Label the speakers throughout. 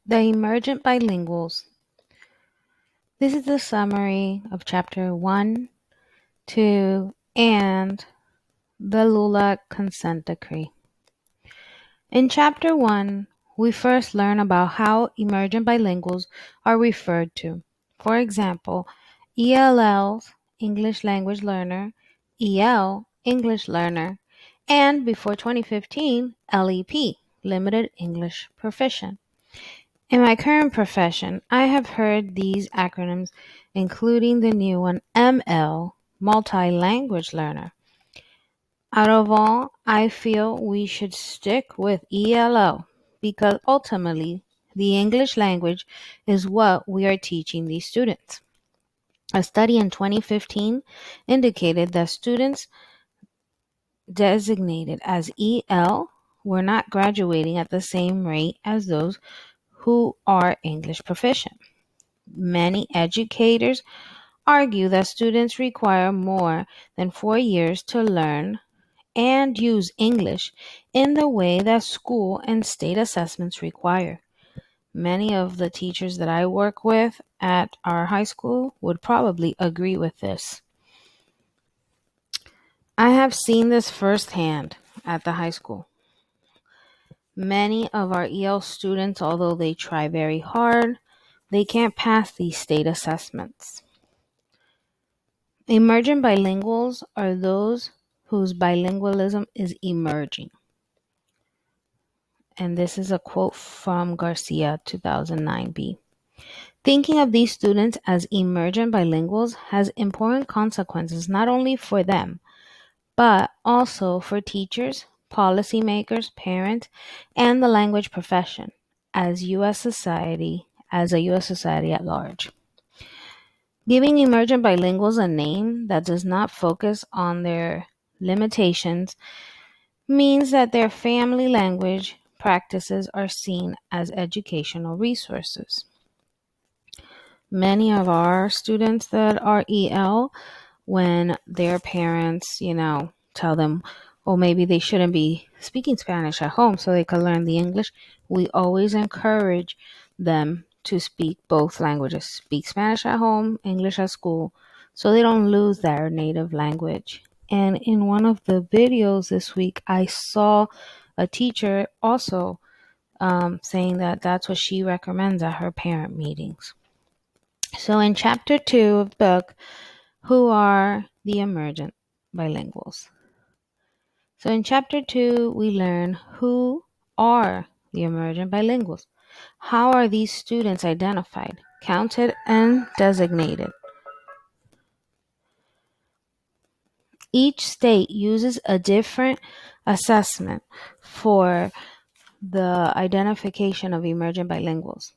Speaker 1: The Emergent Bilinguals. This is the summary of Chapter 1, 2, and the Lula Consent Decree. In Chapter 1, we first learn about how emergent bilinguals are referred to. For example, ELLs, English Language Learner, EL, English Learner, and before 2015, LEP, Limited English Proficient. In my current profession, I have heard these acronyms, including the new one, ML, Multi-Language Learner. Out of all, I feel we should stick with ELL because ultimately, the English language is what we are teaching these students. A study in 2015 indicated that students designated as EL were not graduating at the same rate as those who are English proficient. Many educators argue that students require more than 4 years to learn and use English in the way that school and state assessments require. Many of the teachers that I work with at our high school would probably agree with this. I have seen this firsthand at the high school. Many of our EL students, although they try very hard, they can't pass these state assessments. Emergent bilinguals are those whose bilingualism is emerging. And this is a quote from Garcia, 2009b. Thinking of these students as emergent bilinguals has important consequences not only for them, but also for teachers, policymakers, parents, and the language profession as a U.S. society at large. Giving emergent bilinguals a name that does not focus on their limitations means that their family language practices are seen as educational resources. Many of our students that are EL, when their parents, tell them, oh, maybe they shouldn't be speaking Spanish at home so they can learn the English, we always encourage them to speak both languages. Speak Spanish at home, English at school, so they don't lose their native language. And in one of the videos this week, I saw a teacher also saying that that's what she recommends at her parent meetings. So in Chapter 2 of the book, who are the emergent bilinguals? So in Chapter 2, we learn who are the emergent bilinguals. How are these students identified, counted, and designated? Each state uses a different assessment for the identification of emergent bilinguals.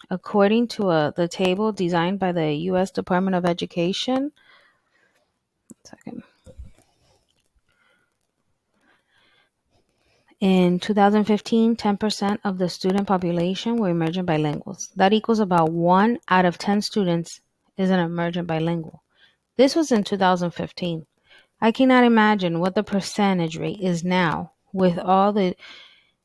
Speaker 1: According to the table designed by the U.S. Department of Education, in 2015, 10% of the student population were emergent bilinguals. That equals about 1 out of 10 students is an emergent bilingual. This was in 2015. I cannot imagine what the percentage rate is now with all the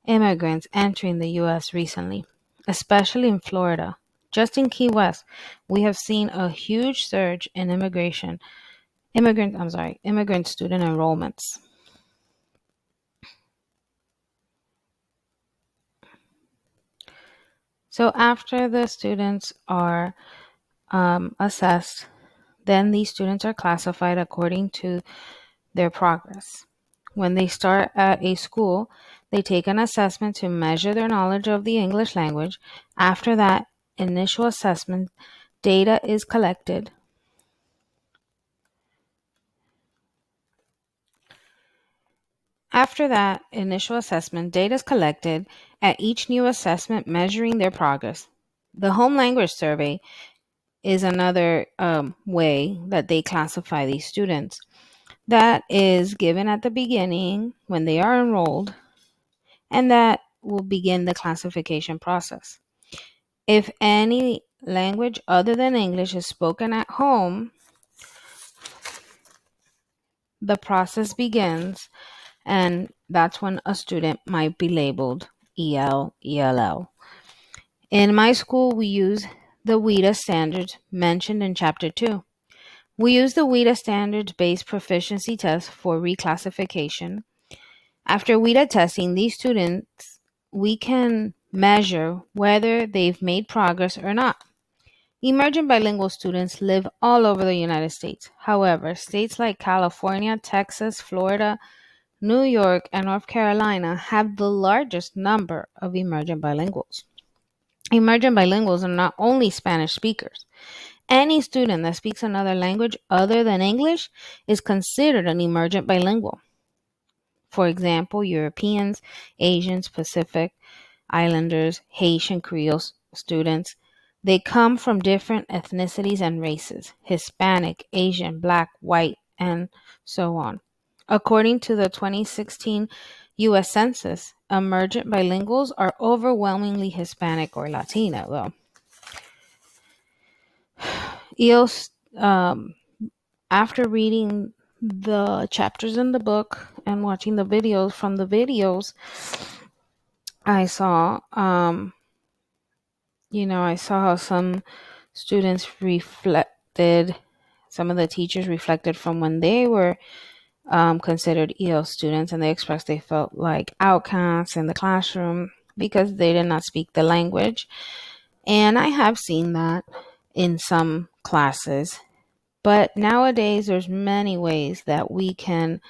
Speaker 1: immigrants entering the U.S. recently, especially in Florida. Just in Key West, we have seen a huge surge in immigrant student enrollments. So after the students are assessed, then these students are classified according to their progress. When they start at a school, they take an assessment to measure their knowledge of the English language. After that initial assessment, data is collected. At each new assessment measuring their progress. The home language survey is another way that they classify these students. That is given at the beginning when they are enrolled, and that will begin the classification process. If any language other than English is spoken at home, the process begins, and that's when a student might be labeled EL, ELL. In my school, we use the WIDA standards mentioned in Chapter 2. We use the WIDA standards-based proficiency test for reclassification. After WIDA testing these students, we can measure whether they've made progress or not. Emergent bilingual students live all over the United States. However, states like California, Texas, Florida, New York, and North Carolina have the largest number of emergent bilinguals. Emergent bilinguals are not only Spanish speakers. Any student that speaks another language other than English is considered an emergent bilingual. For example, Europeans, Asians, Pacific Islanders, Haitian Creole students. They come from different ethnicities and races: Hispanic, Asian, Black, white, and so on. According to the 2016 U.S. Census, emergent bilinguals are overwhelmingly Hispanic or Latino, though. EOS, after reading the chapters in the book and watching the videos from the videos, I saw, I saw how some students reflected, some of the teachers reflected from when they were considered EL students, and they expressed they felt like outcasts in the classroom because they did not speak the language. And I have seen that in some classes. But nowadays, there's many ways that we can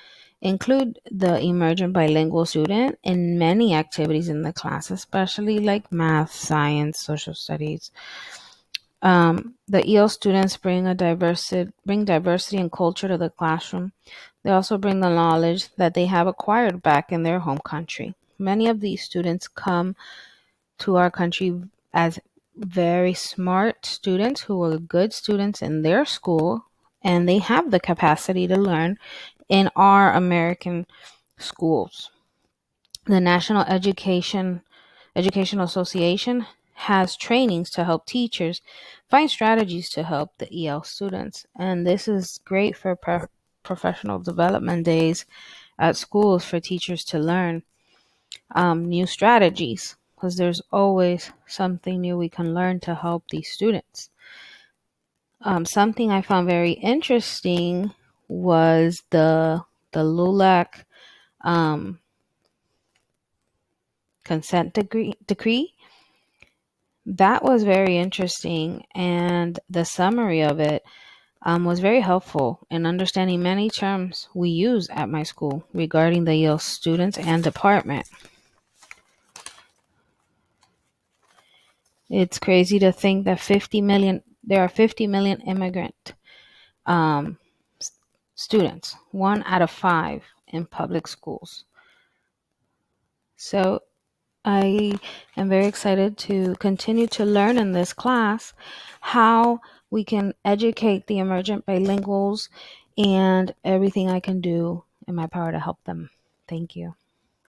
Speaker 1: include the emergent bilingual student in many activities in the class, especially like math, science, social studies. The EL students bring diversity and culture to the classroom. They also bring the knowledge that they have acquired back in their home country. Many of these students come to our country as very smart students who were good students in their school, and they have the capacity to learn in our American schools. The National Educational Association has trainings to help teachers find strategies to help the EL students, and this is great for professional development days at schools for teachers to learn new strategies, because there's always something new we can learn to help these students. Something I found very interesting was the LULAC consent decree. That was very interesting, and the summary of it was very helpful in understanding many terms we use at my school regarding the Yale students and department. It's crazy to think that there are 50 million immigrant um, students, 1 out of 5 in public schools. So I am very excited to continue to learn in this class how we can educate the emergent bilinguals and everything I can do in my power to help them. Thank you.